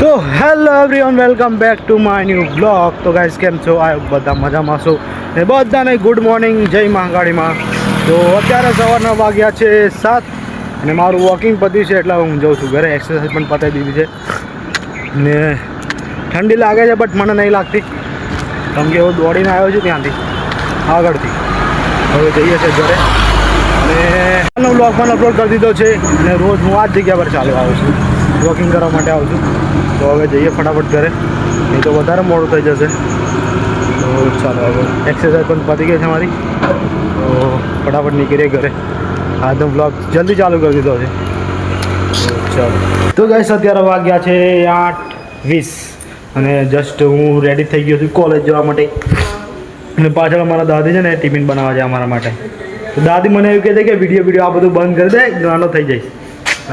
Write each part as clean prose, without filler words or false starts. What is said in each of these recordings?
તો hello everyone, welcome back to my new blog. તો guys, કેમ છો? આ બધા મજામાં છો ને? બધાને ગુડ મોર્નિંગ, જય મહાકાળીમાં. તો અત્યારે સવારના વાગ્યા છે 7 અને મારું વોકિંગ પત્યું છે એટલે હું જાઉં છું ઘરે. એક્સરસાઇઝ પણ પતાવી દીધી છે ને ઠંડી લાગે છે બટ મને નહીં લાગતી, કેમ કે હું દોડીને આવ્યો છું ત્યાંથી આગળથી. હવે જઈએ છીએ ઘરે અને બ્લોગ પણ અપલોડ કરી દીધો છે અને રોજ હું આ જ જગ્યા પર ચાલવા આવું છું, વોકિંગ કરવા માટે આવું છું. તો હવે જઈએ ફટાફટ ઘરે, નહીં તો વધારે મોડું થઈ જશે. તો ચાલો, હવે એક્સરસાઇઝ પણ પતી ગઈ છે મારી, તો ફટાફટ નીકળીએ ઘરે. આજનો બ્લોગ જલ્દી ચાલુ કરી દીધો છે. તો ચાલો, તો ગાઈસ અત્યારે વાગ્યા છે 8:20 અને જસ્ટ હું રેડી થઈ ગયો છું કોલેજ જવા માટે. અને પાછળ અમારા દાદી છે ને ટિફિન બનાવવા છે અમારા માટે. તો દાદી મને એવું કહે છે કે વિડીયો આ બધું બંધ કરી દે, ગાનો થઈ જાય.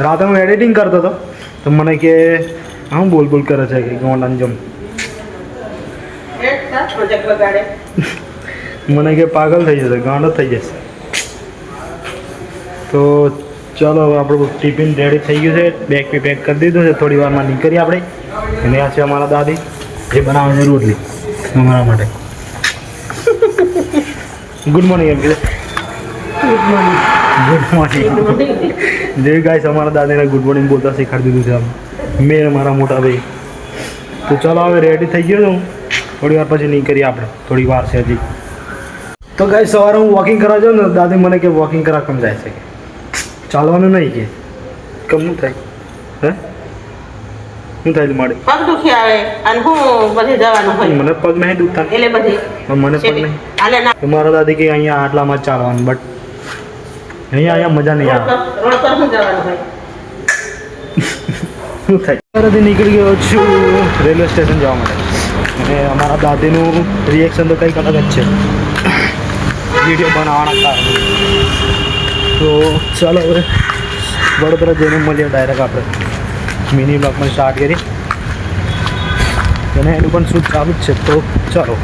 રાતે હું એડિટિંગ કરતો હતો તો મને કે હું બોલ કરે છે કે ઓનલાઈન જમ મને કે પાગલ થઈ જશે, ગાંડો થઈ જશે. તો ચાલો, હવે આપણું ટિફિન રેડી થઈ ગયું છે, બેગ બી પેક કરી દીધું છે. થોડી વારમાં નીકળીએ આપણે. અને આ છે અમારા દાદી, જે બનાવે છે રોટલી અમારા માટે. ગુડ મોર્નિંગ એમ કીધું. ગુડ મોર્નિંગ જે ગાઈસ, અમારા દાદીને ગુડ મોર્નિંગ બોલતા શીખવાડી દીધું છે મેં, મારા મોટા ભાઈ. તો ચાલો, હવે રેડી થઈ ગયો છું. થોડી વાર પછી નીકળીએ આપણે, થોડી વાર છે હજી. તો ગાઈસ, સવારે હું વોકિંગ કરવા જાઉં ને, દાદી મને કે વોકિંગ કરવા કેમ જાય છે, ચાલવાનું નહીં કે કેમનું થાય? હે શું થાય મારે? પગ દુખી આવે અને હું બધે જવાનું હોય. મને પગ નહીં દુખતા એટલે બધી મને પગ નહીં. તો મારા દાદી કે અહીંયા આટલામાં જ ચાલવાનું, બટ અહીંયા મજા નહીં આવે. રોડ પર હું જવાનું હોય. શું થાય? ઘરેથી નીકળી ગયો છું રેલવે સ્ટેશન જવા માટે. અને અમારા દાદીનું રિએક્શન તો કંઈક અલગ જ છે વિડીયો બનાવવાના કારણે. તો ચાલો, હવે વડોદરા જઈને મળીએ ડાયરેક્ટ આપણે. મિની બ્લોગ પણ સ્ટાર્ટ કરી અને એનું પણ શૂટ ચાલુ જ છે. તો ચાલો,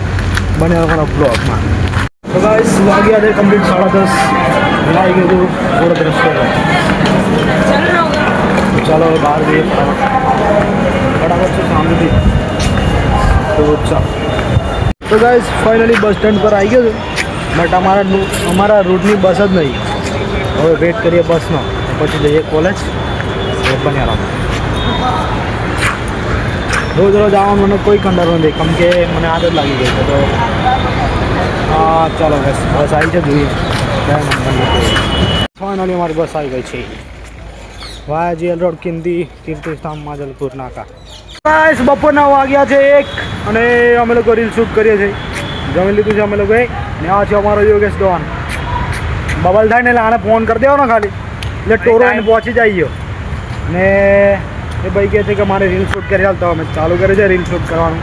બને અમારા બ્લોગમાં. તો ગાઈસ, વાગ્યા છે કમ્પ્લીટ 10:30 અને આવી ગયું હતું વડોદરા સ્ટેશન. ચાલો, હવે બહાર જઈએ ફટાફટ છે સામેથી. તો ચાલો, તો ગાઈસ ફાઇનલી બસ સ્ટેન્ડ પર આવી ગયો છું, બટ અમારા રૂટની બસ જ નહીં. હવે વેઇટ કરીએ બસનો, પછી જઈએ કોલેજ. બન્યા રહો. રોજ આવવાનું મને કોઈ કંટાળો નથી, કેમ કે મને આદત લાગી ગઈ છે. તો હા, ચાલો બસ આવી છે, જોઈએ ફાઇનલી અમારી બસ આવી ગઈ છે. વાયજીએલ રોડ, કીર્તિસ્તંભ, માજલપુર નાકા. ગાઈસ, બપોરના વાગ્યા છે 1 અને અમે લોકો રીલ શૂટ કરીએ છીએ. જમી લીધું છે અમે લોકોએ. ને આ છે અમારો યોગેશ દોવાન. બબલ થાય ને એટલે આને ફોન કરી દેવાનો ખાલી, એટલે ટોરો એને પહોંચી જાય. ને એ ભાઈ કહે છે કે મારે રીલ શૂટ કરી હાલતો, અમે ચાલુ કરે છે રીલ શૂટ કરવાનું.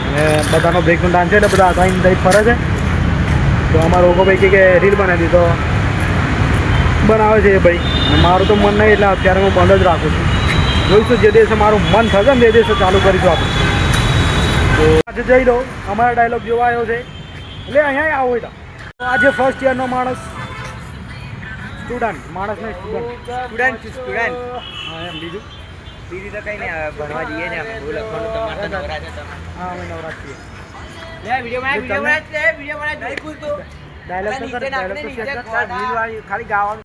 અને બધાનો બ્રેકનો ટાઈમ છે એટલે બધા આસાઈન થઈ ફરે છે. તો અમારો ઓકો ભાઈ કે રીલ બનાવી દીધો, બનાવે છે એ ભાઈ. મારું તો મન નહીં એટલે અત્યારે હું બંધ જ રાખું છું. જોઈશું જે દિવસે મારું મન થશે ને તે દિવસે ચાલુ કરીશું આપણે. તો આજે જઈ લો, અમારા ડાયલોગ જોવા આવ્યો છે એટલે અહીંયા આવો. તો આજે ફર્સ્ટ યરનો માણસ, માણસ નહીં સ્ટુડન્ટ. હા, એમ બીજું તો કઈ નહીં, આવે ભણવા જઈએ ને અમે. બહુ લખવાનું તમારે તો નવરા છે. હા, અમે નવરાજ છીએ. ખાલી ગાવાનું.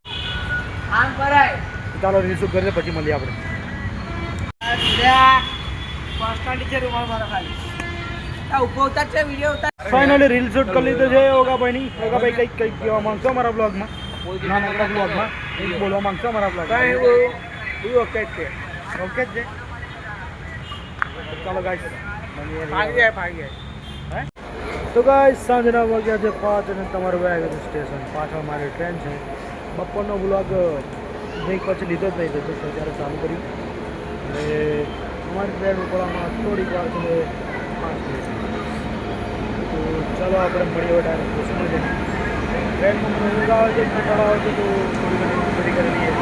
ચાલો, રીલ શૂટ કરીએ પછી મળીએ આપણે. ફાઇનલી રીલ શૂટ કરી લીધો છે ઓગાભાઈની. ઓગાભાઈ કંઈક કહેવા માંગશો અમારા બ્લોગમાં? નાના બ્લોગમાં કંઈક બોલવા માંગશો અમારા બ્લોગમાં? ઓકે જ છે. ચાલો ગાઈસ, તો ગાઈસ, સાંજના વાગ્યા છે 5 અને તમારું વાગ્યું છે સ્ટેશન. પાછળ મારી ટ્રેન છે. બપોરનો બ્લોગ બ્રેક પછી લીધો જ નહીં, તો અત્યારે ચાલુ કર્યું. અને અમારી ટ્રેન ઉપડવામાં થોડીક વાર છે, 5 મિનિટ. તો ચાલો, આપણે મળીએ ડાયરેક્ટ બસમાં જઈને. ટ્રેનમાં મને ઊંઘ આવે છે, કંટાળો આવે છે, તો થોડી ઘણી કરી લઈએ.